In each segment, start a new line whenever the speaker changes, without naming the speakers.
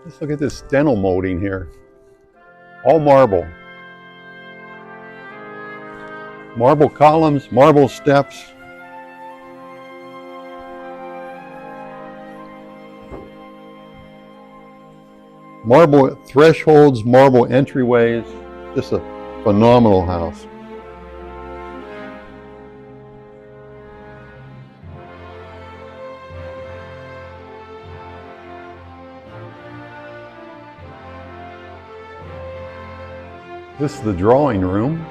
Let's look at this dental molding here. All marble. Marble columns, marble steps. Marble thresholds, marble entryways. Just a phenomenal house. This is the drawing room.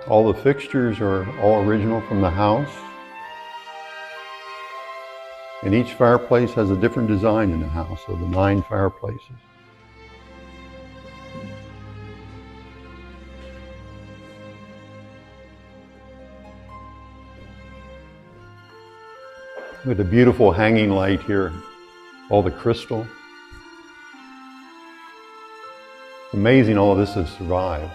All the fixtures are all original from the house. And each fireplace has a different design in the house, of the 9 fireplaces. With the beautiful hanging light here, all the crystal. Amazing all of this has survived.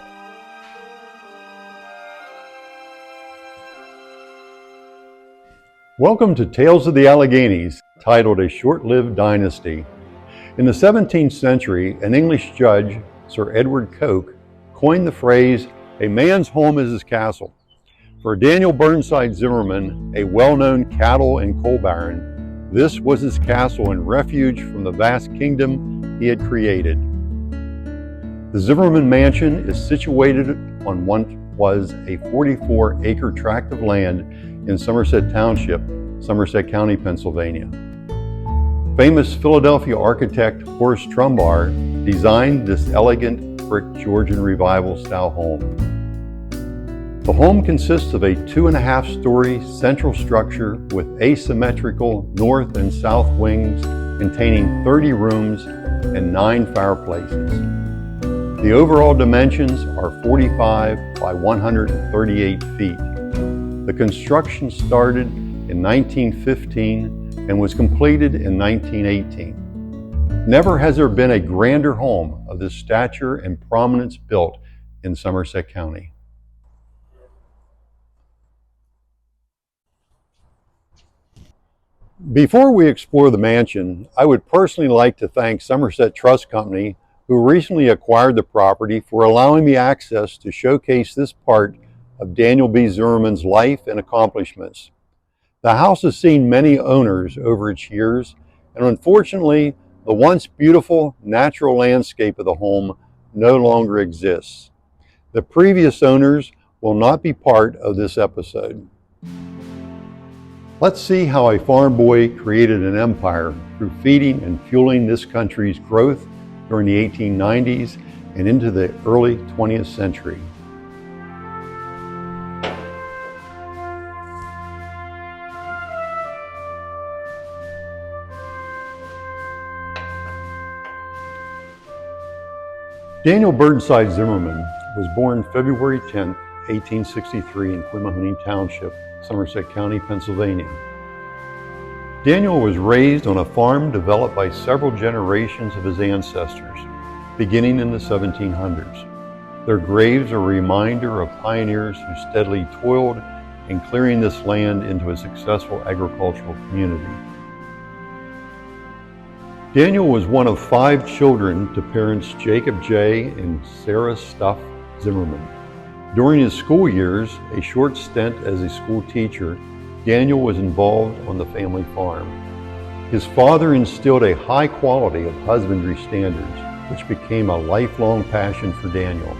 Welcome to Tales of the Alleghenies, titled A Short-Lived Dynasty. In the 17th century, an English judge, Sir Edward Coke, coined the phrase, "A man's home is his castle." For Daniel Burnside Zimmerman, a well-known cattle and coal baron, this was his castle and refuge from the vast kingdom he had created. The Zimmerman mansion is situated on what was a 44-acre tract of land in Somerset Township, Somerset County, Pennsylvania. Famous Philadelphia architect Horace Trumbar designed this elegant brick Georgian Revival style home. The home consists of a 2.5-story central structure with asymmetrical north and south wings containing 30 rooms and 9 fireplaces. The overall dimensions are 45 by 138 feet. The construction started in 1915 and was completed in 1918. Never has there been a grander home of this stature and prominence built in Somerset County. Before we explore the mansion, I would personally like to thank Somerset Trust Company, who recently acquired the property, for allowing me access to showcase this part of Daniel B. Zimmerman's life and accomplishments. The house has seen many owners over its years, and unfortunately, the once beautiful natural landscape of the home no longer exists. The previous owners will not be part of this episode. Let's see how a farm boy created an empire through feeding and fueling this country's growth during the 1890s and into the early 20th century. Daniel Burnside Zimmerman was born February 10, 1863 in Quimahoney Township, Somerset County, Pennsylvania. Daniel was raised on a farm developed by several generations of his ancestors, beginning in the 1700s. Their graves are a reminder of pioneers who steadily toiled in clearing this land into a successful agricultural community. Daniel was one of 5 children to parents Jacob J. and Sarah Stuff Zimmerman. During his school years, a short stint as a school teacher, Daniel was involved on the family farm. His father instilled a high quality of husbandry standards, which became a lifelong passion for Daniel.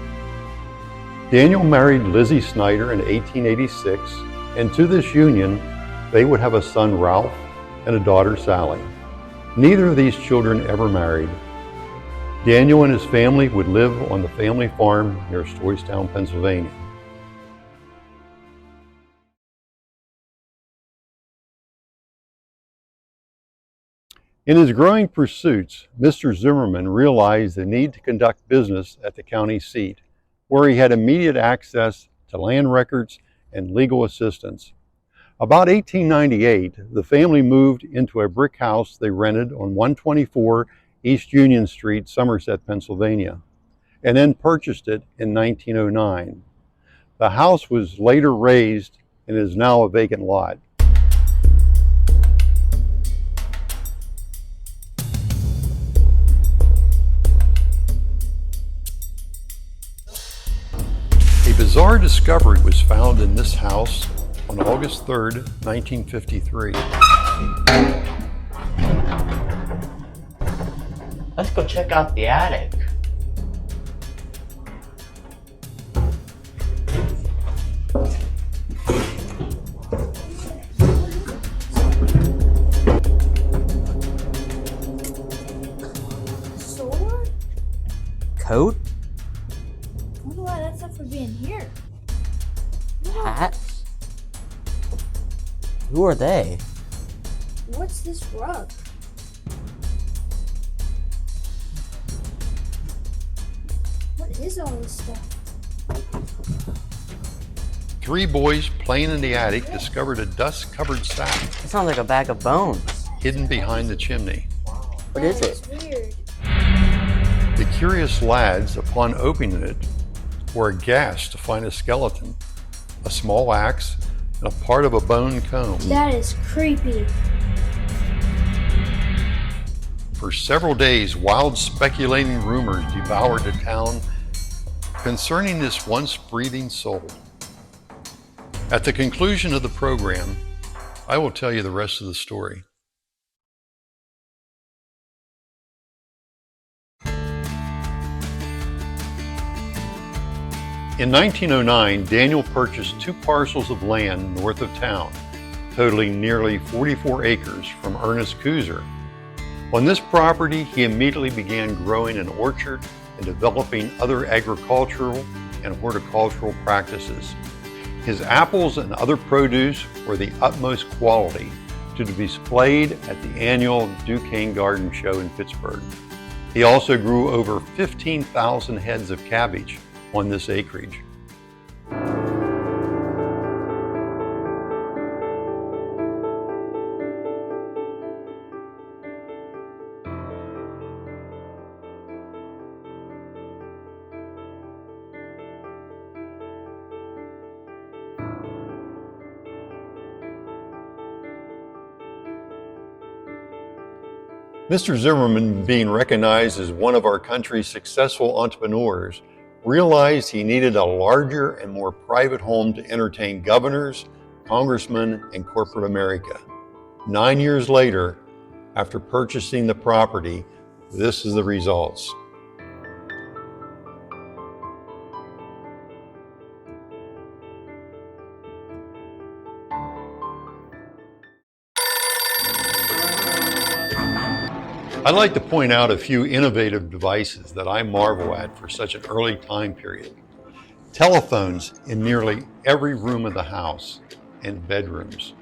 Daniel married Lizzie Snyder in 1886, and to this union, they would have a son, Ralph, and a daughter, Sally. Neither of these children ever married. Daniel and his family would live on the family farm near Stoystown, Pennsylvania. In his growing pursuits, Mr. Zimmerman realized the need to conduct business at the county seat, where he had immediate access to land records and legal assistance. About 1898, the family moved into a brick house they rented on 124 East Union Street, Somerset, Pennsylvania. and then purchased it in 1909. The house was later razed and is now a vacant lot. A bizarre discovery was found in this house on August 3rd, 1953.
Let's go check out the attic.
Sword?
Coat?
I wonder why that's up for being here.
Hat? Who are they?
What's this rug? What is all this stuff?
Three boys playing in the attic discovered a dust-covered sack
It sounds like a bag of bones.
hidden behind the chimney.
What is it?
It's weird.
The curious lads, upon opening it, were aghast to find a skeleton, a small axe, and a part of a bone comb.
That is creepy.
For several days, wild speculating rumors devoured the town concerning this once breathing soul. At the conclusion of the program, I will tell you the rest of the story. In 1909, Daniel purchased 2 parcels of land north of town, totaling nearly 44 acres from Ernest Kuser. On this property, he immediately began growing an orchard and developing other agricultural and horticultural practices. His apples and other produce were the utmost quality to be displayed at the annual Duquesne Garden Show in Pittsburgh. He also grew over 15,000 heads of cabbage on this acreage. Mr. Zimmerman, being recognized as one of our country's successful entrepreneurs, realized he needed a larger and more private home to entertain governors, congressmen, and corporate America. 9 years later, after purchasing the property, this is the results. I'd like to point out a few innovative devices that I marvel at for such an early time period. Telephones in nearly every room of the house and bedrooms,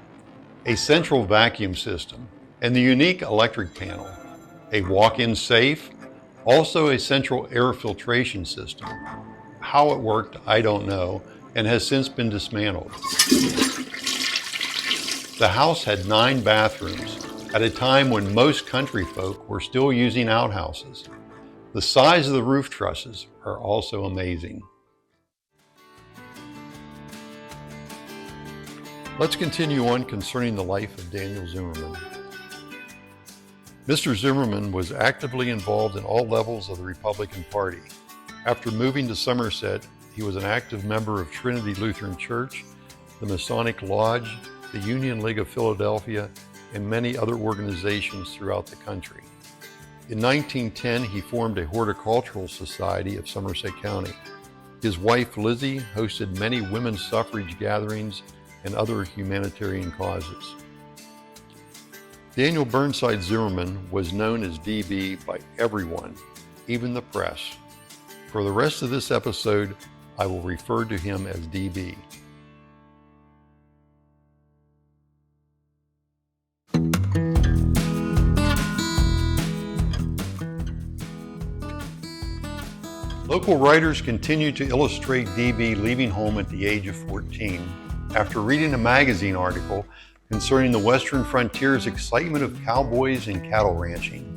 a central vacuum system, and the unique electric panel, a walk-in safe, also a central air filtration system. How it worked, I don't know, and has since been dismantled. The house had 9 bathrooms, at a time when most country folk were still using outhouses. The size of the roof trusses are also amazing. Let's continue on concerning the life of Daniel Zimmerman. Mr. Zimmerman was actively involved in all levels of the Republican Party. After moving to Somerset, he was an active member of Trinity Lutheran Church, the Masonic Lodge, the Union League of Philadelphia, and many other organizations throughout the country. In 1910, he formed a horticultural society of Somerset County. His wife, Lizzie, hosted many women's suffrage gatherings and other humanitarian causes. Daniel Burnside Zimmerman was known as DB by everyone, even the press. For the rest of this episode, I will refer to him as DB. Local writers continue to illustrate DB leaving home at the age of 14 after reading a magazine article concerning the Western frontier's excitement of cowboys and cattle ranching.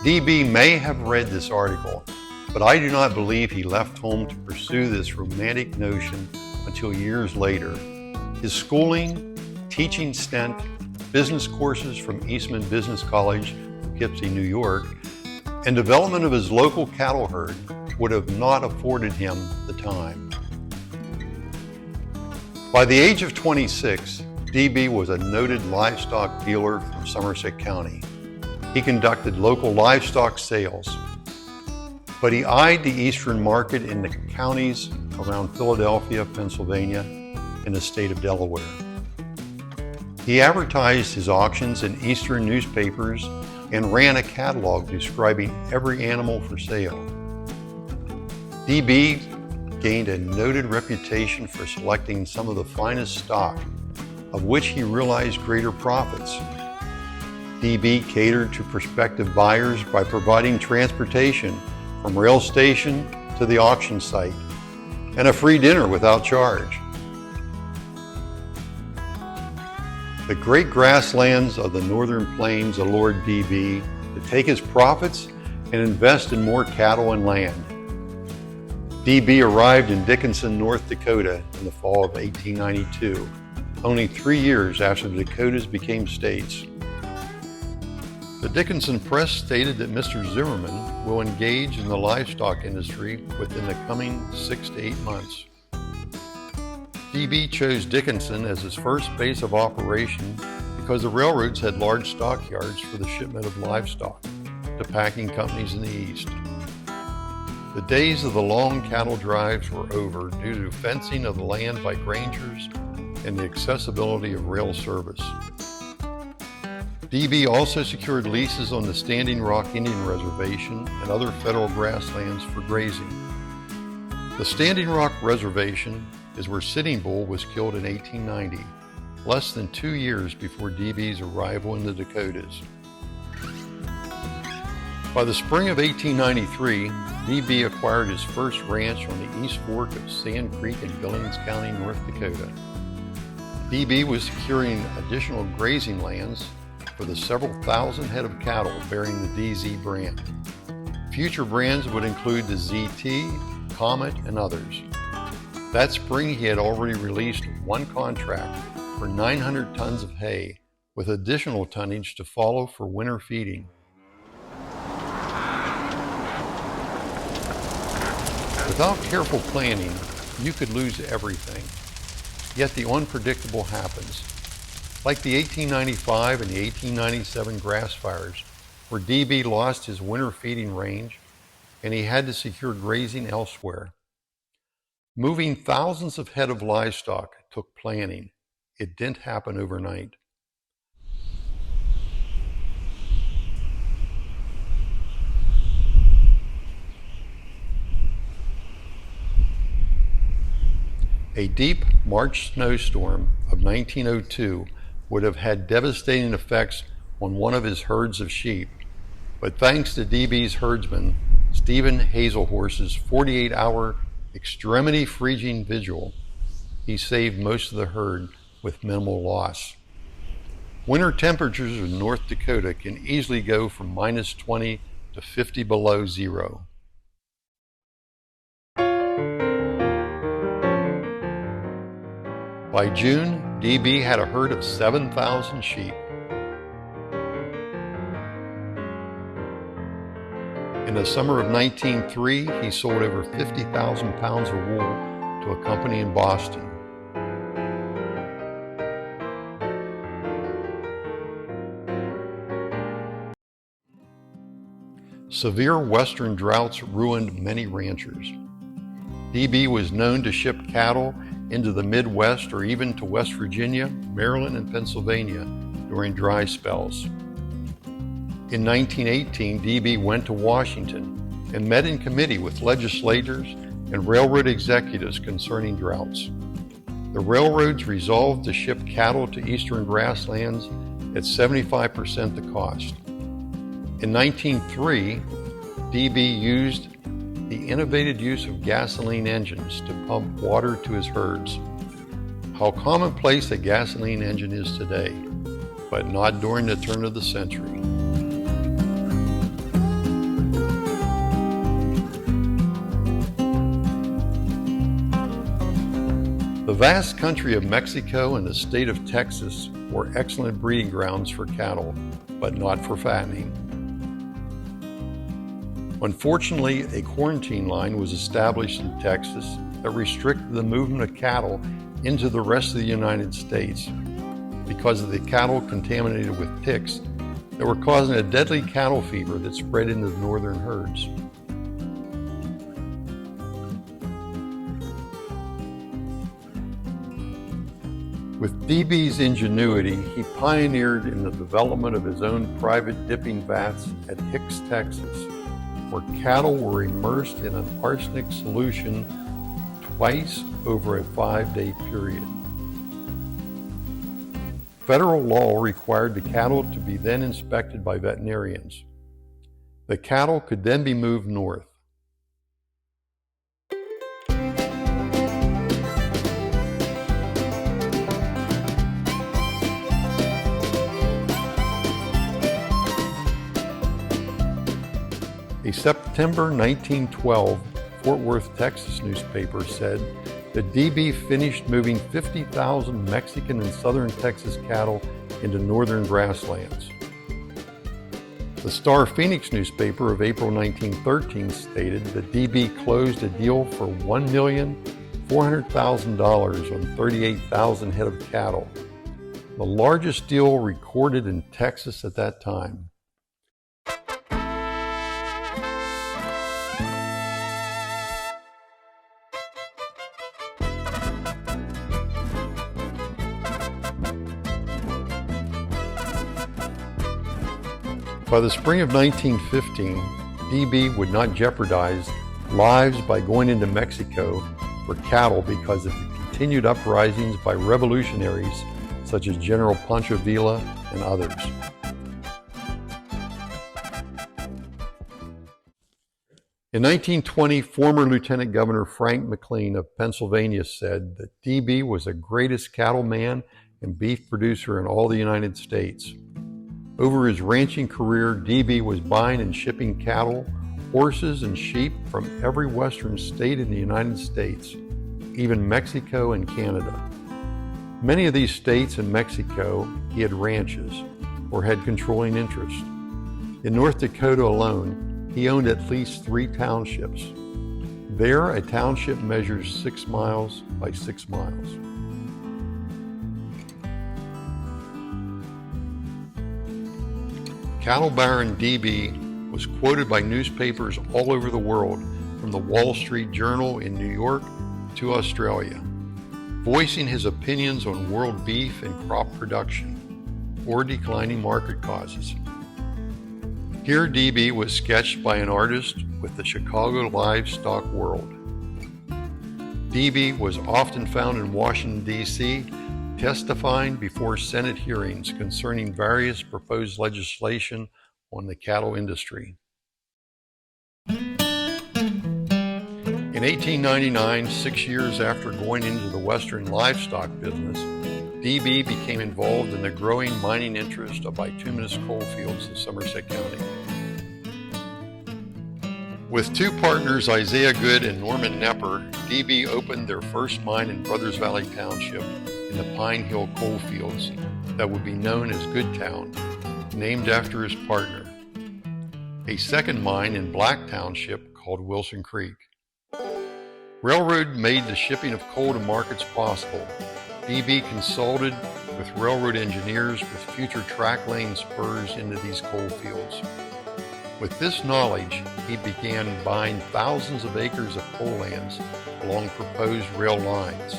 DB may have read this article, But I do not believe he left home to pursue this romantic notion until years later. His schooling, teaching stint, business courses from Eastman Business College, Poughkeepsie, New York, and development of his local cattle herd would have not afforded him the time. By the age of 26, DB was a noted livestock dealer from Somerset County. He conducted local livestock sales, but he eyed the eastern market in the counties around Philadelphia, Pennsylvania, and the state of Delaware. He advertised his auctions in eastern newspapers and ran a catalog describing every animal for sale. DB gained a noted reputation for selecting some of the finest stock, of which he realized greater profits. DB catered to prospective buyers by providing transportation from rail station to the auction site and a free dinner without charge. The great grasslands of the northern plains allured DB to take his profits and invest in more cattle and land. DB arrived in Dickinson, North Dakota in the fall of 1892, only 3 years after the Dakotas became states. The Dickinson Press stated that Mr. Zimmerman will engage in the livestock industry within the coming 6 to 8 months. DB chose Dickinson as his first base of operation because the railroads had large stockyards for the shipment of livestock to packing companies in the east. The days of the long cattle drives were over due to fencing of the land by grangers and the accessibility of rail service. DB also secured leases on the Standing Rock Indian Reservation and other federal grasslands for grazing. The Standing Rock Reservation is where Sitting Bull was killed in 1890, less than 2 years before DB's arrival in the Dakotas. By the spring of 1893, DB acquired his first ranch on the East Fork of Sand Creek in Billings County, North Dakota. DB was securing additional grazing lands for the several thousand head of cattle bearing the DZ brand. Future brands would include the ZT, Comet, and others. That spring, he had already released one contract for 900 tons of hay, with additional tonnage to follow for winter feeding. Without careful planning, you could lose everything. Yet the unpredictable happens. Like the 1895 and the 1897 grass fires, where DB lost his winter feeding range and he had to secure grazing elsewhere. Moving thousands of head of livestock took planning. It didn't happen overnight. A deep March snowstorm of 1902 would have had devastating effects on one of his herds of sheep, but thanks to DB's herdsman, Stephen Hazelhorse's 48-hour extremity freezing vigil, he saved most of the herd with minimal loss. Winter temperatures in North Dakota can easily go from -20 to 50 below zero. By June, DB had a herd of 7,000 sheep. In the summer of 1903, he sold over 50,000 pounds of wool to a company in Boston. Severe western droughts ruined many ranchers. DB was known to ship cattle into the Midwest or even to West Virginia, Maryland, and Pennsylvania during dry spells. In 1918, DB went to Washington and met in committee with legislators and railroad executives concerning droughts. The railroads resolved to ship cattle to eastern grasslands at 75% the cost. In 1903, DB used the innovative use of gasoline engines to pump water to his herds. How commonplace a gasoline engine is today, but not during the turn of the century. vast country of Mexico and the state of Texas were excellent breeding grounds for cattle, but not for fattening. Unfortunately, a quarantine line was established in Texas that restricted the movement of cattle into the rest of the United States because of the cattle contaminated with ticks that were causing a deadly cattle fever that spread into the northern herds. With DB's ingenuity, he pioneered in the development of his own private dipping vats at Hicks, Texas, where cattle were immersed in an arsenic solution twice over a 5-day period. Federal law required the cattle to be then inspected by veterinarians. The cattle could then be moved north. A September 1912 Fort Worth, Texas newspaper said that DB finished moving 50,000 Mexican and southern Texas cattle into northern grasslands. The Star Phoenix newspaper of April 1913 stated that DB closed a deal for $1,400,000 on 38,000 head of cattle, the largest deal recorded in Texas at that time. By the spring of 1915, DB would not jeopardize lives by going into Mexico for cattle because of the continued uprisings by revolutionaries such as General Pancho Villa and others. In 1920, former Lieutenant Governor Frank McLean of Pennsylvania said that DB was the greatest cattleman and beef producer in all the United States. Over his ranching career, DB was buying and shipping cattle, horses, and sheep from every western state in the United States, even Mexico and Canada. Many of these states and Mexico, he had ranches or had controlling interest. In North Dakota alone, he owned at least 3 townships. There, a township measures 6 miles by 6 miles. Cattle Baron DB was quoted by newspapers all over the world, from the Wall Street Journal in New York to Australia, voicing his opinions on world beef and crop production or declining market causes. Here DB was sketched by an artist with the Chicago livestock world. DB was often found in Washington, D.C., testifying before Senate hearings concerning various proposed legislation on the cattle industry. In 1899, 6 years after going into the western livestock business, DB became involved in the growing mining interest of bituminous coal fields in Somerset County. With 2 partners, Isaiah Good and Norman Nepper, DB opened their first mine in Brothers Valley Township in the Pine Hill coal fields that would be known as Goodtown, named after his partner. A second mine in Black Township called Wilson Creek. Railroad made the shipping of coal to markets possible. DB consulted with railroad engineers with future track lane spurs into these coal fields. With this knowledge, he began buying thousands of acres of coal lands along proposed rail lines.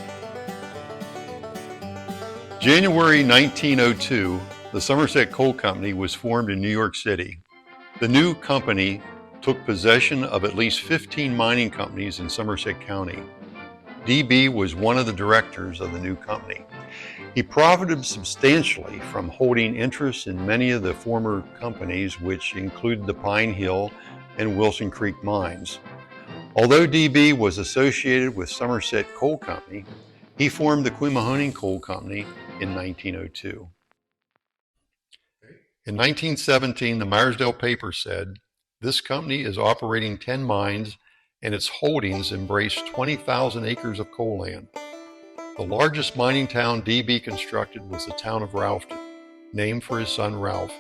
January 1902, the Somerset Coal Company was formed in New York City. The new company took possession of at least 15 mining companies in Somerset County. DB was one of the directors of the new company. He profited substantially from holding interests in many of the former companies, which included the Pine Hill and Wilson Creek mines. Although DB was associated with Somerset Coal Company, he formed the Quemahoning Coal Company in 1902. In 1917, the Meyersdale paper said, "This company is operating 10 mines and its holdings embrace 20,000 acres of coal land. The The largest mining town DB constructed was the town of Ralphton, named for his son Ralph,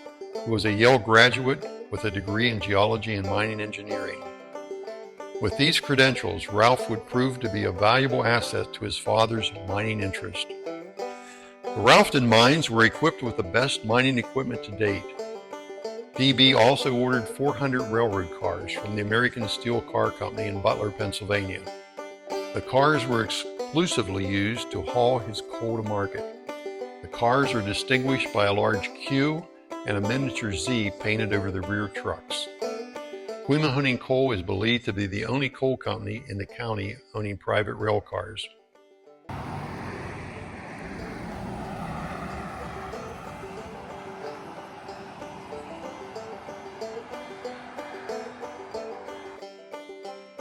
who was a Yale graduate with a degree in geology and mining engineering. With these credentials, Ralph would prove to be a valuable asset to his father's mining interest. The Ralphton mines were equipped with the best mining equipment to date. DB also ordered 400 railroad cars from the American Steel Car Company in Butler, Pennsylvania. The cars were exclusively used to haul his coal to market. The cars are distinguished by a large Q and a miniature Z painted over the rear trucks. Quemohunning Coal is believed to be the only coal company in the county owning private rail cars.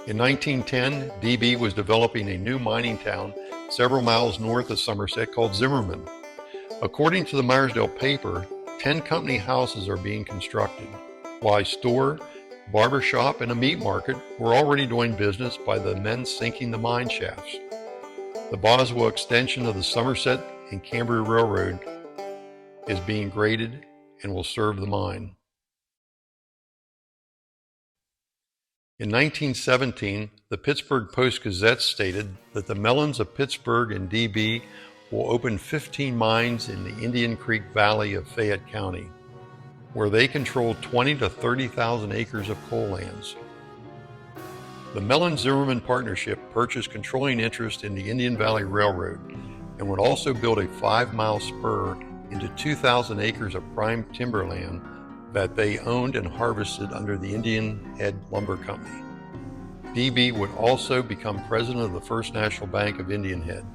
In 1910, DB was developing a new mining town several miles north of Somerset called Zimmerman. According to the Meyersdale paper, 10 company houses are being constructed, while a store, barber shop, and a meat market were already doing business by the men sinking the mine shafts. The Boswell extension of the Somerset and Cambria Railroad is being graded and will serve the mine. In 1917, the Pittsburgh Post-Gazette stated that the Mellons of Pittsburgh and DB will open 15 mines in the Indian Creek Valley of Fayette County, where they control 20 to 30,000 acres of coal lands. The Mellon-Zimmerman partnership purchased controlling interest in the Indian Valley Railroad and would also build a 5-mile spur into 2,000 acres of prime timberland that they owned and harvested under the Indian Head Lumber Company. DB would also become president of the First National Bank of Indian Head.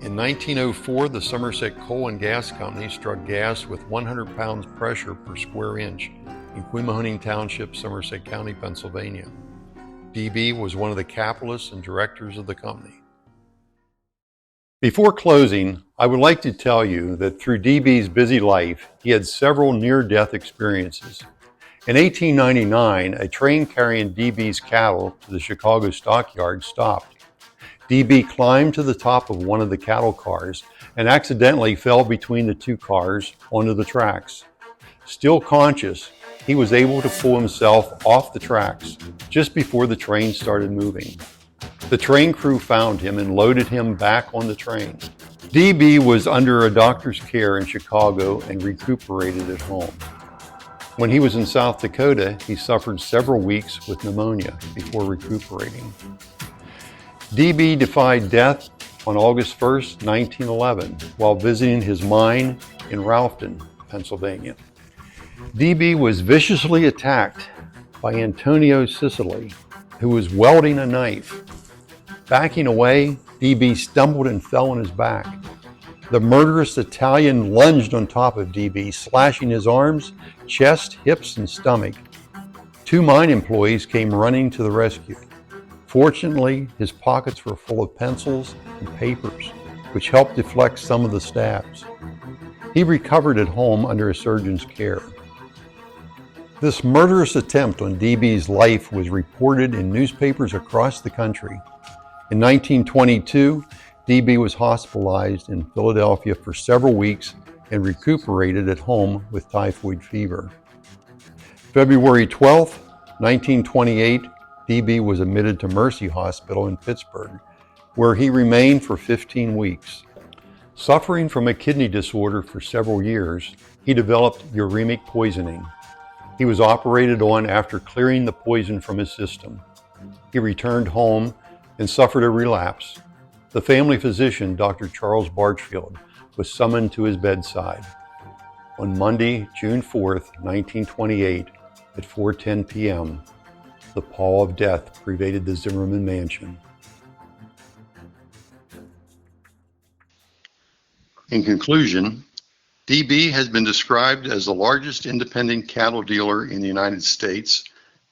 In 1904, the Somerset Coal and Gas Company struck gas with 100 pounds pressure per square inch in Quemohunning Township, Somerset County, Pennsylvania. DB was one of the capitalists and directors of the company. Before closing, I would like to tell you that through DB's busy life, he had several near-death experiences. In 1899, a train carrying DB's cattle to the Chicago stockyard stopped. DB climbed to the top of one of the cattle cars and accidentally fell between the two cars onto the tracks. Still conscious, he was able to pull himself off the tracks just before the train started moving. The train crew found him and loaded him back on the train. DB was under a doctor's care in Chicago and recuperated at home. When he was in South Dakota, he suffered several weeks with pneumonia before recuperating. DB defied death on August 1st, 1911, while visiting his mine in Ralphton, Pennsylvania. DB was viciously attacked by Antonio Sicily, who was wielding a knife. Backing away, DB stumbled and fell on his back. The murderous Italian lunged on top of DB, slashing his arms, chest, hips, and stomach. 2 mine employees came running to the rescue. Fortunately, his pockets were full of pencils and papers, which helped deflect some of the stabs. He recovered at home under a surgeon's care. This murderous attempt on DB's life was reported in newspapers across the country. In 1922, DB was hospitalized in Philadelphia for several weeks and recuperated at home with typhoid fever. February 12, 1928, DB was admitted to Mercy Hospital in Pittsburgh, where he remained for 15 weeks. Suffering from a kidney disorder for several years, he developed uremic poisoning. He was operated on after clearing the poison from his system. He returned home and suffered a relapse. The family physician, Dr. Charles Barchfield, was summoned to his bedside. On Monday, June 4th, 1928, at 4:10 p.m., the pall of death pervaded the Zimmerman mansion. In conclusion, DB has been described as the largest independent cattle dealer in the United States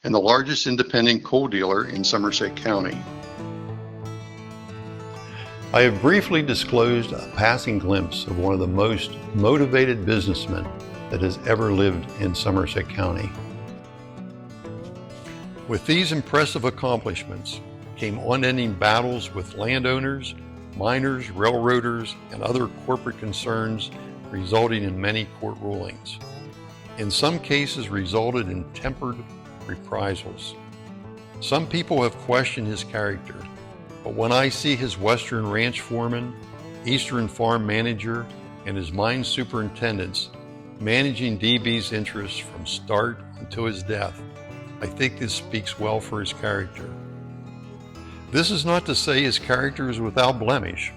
and the largest independent coal dealer in Somerset County. I have briefly disclosed a passing glimpse of one of the most motivated businessmen that has ever lived in Somerset County. With these impressive accomplishments, came unending battles with landowners, miners, railroaders, and other corporate concerns, resulting in many court rulings. In some cases, resulted in tempered reprisals. Some people have questioned his character, but when I see his Western ranch foreman, Eastern farm manager, and his mine superintendents managing DB's interests from start until his death, I think this speaks well for his character. This is not to say his character is without blemish.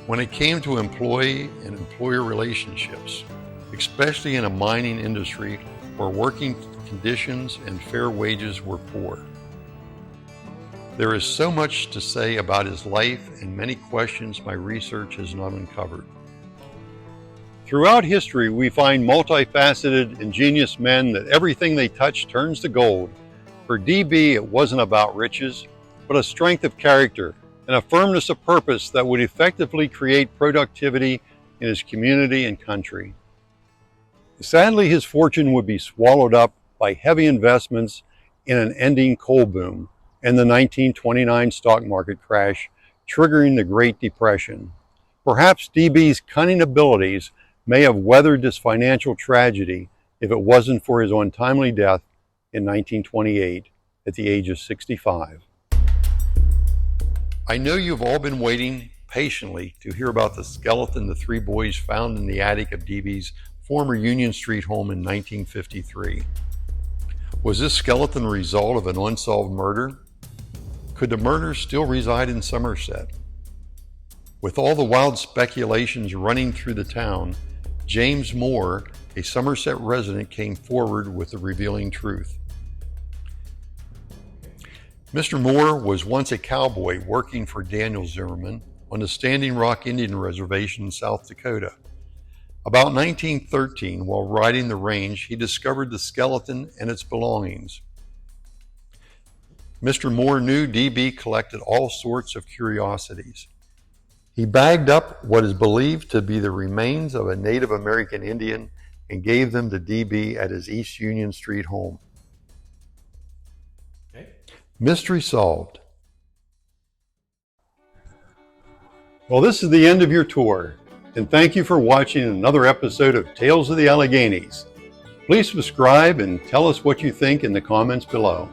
When it came to employee and employer relationships, especially in a mining industry where working conditions and fair wages were poor. There is so much to say about his life and many questions my research has not uncovered. Throughout history, we find multifaceted, ingenious men that everything they touch turns to gold. For DB, it wasn't about riches, but a strength of character and a firmness of purpose that would effectively create productivity in his community and country. Sadly, his fortune would be swallowed up by heavy investments in an ending coal boom and the 1929 stock market crash, triggering the Great Depression. Perhaps DB's cunning abilities may have weathered this financial tragedy if it wasn't for his untimely death in 1928 at the age of 65. I know you've all been waiting patiently to hear about the skeleton the three boys found in the attic of DB's former Union Street home in 1953. Was this skeleton a result of an unsolved murder? Could the murderer still reside in Somerset? With all the wild speculations running through the town, James Moore, a Somerset resident, came forward with the revealing truth. Mr. Moore was once a cowboy working for Daniel Zimmerman on the Standing Rock Indian Reservation in South Dakota. About 1913, while riding the range, he discovered the skeleton and its belongings. Mr. Moore knew DB collected all sorts of curiosities. He bagged up what is believed to be the remains of a Native American Indian and gave them to DB at his East Union Street home. Okay. Mystery solved. Well, this is the end of your tour, and thank you for watching another episode of Tales of the Alleghenies. Please subscribe and tell us what you think in the comments below.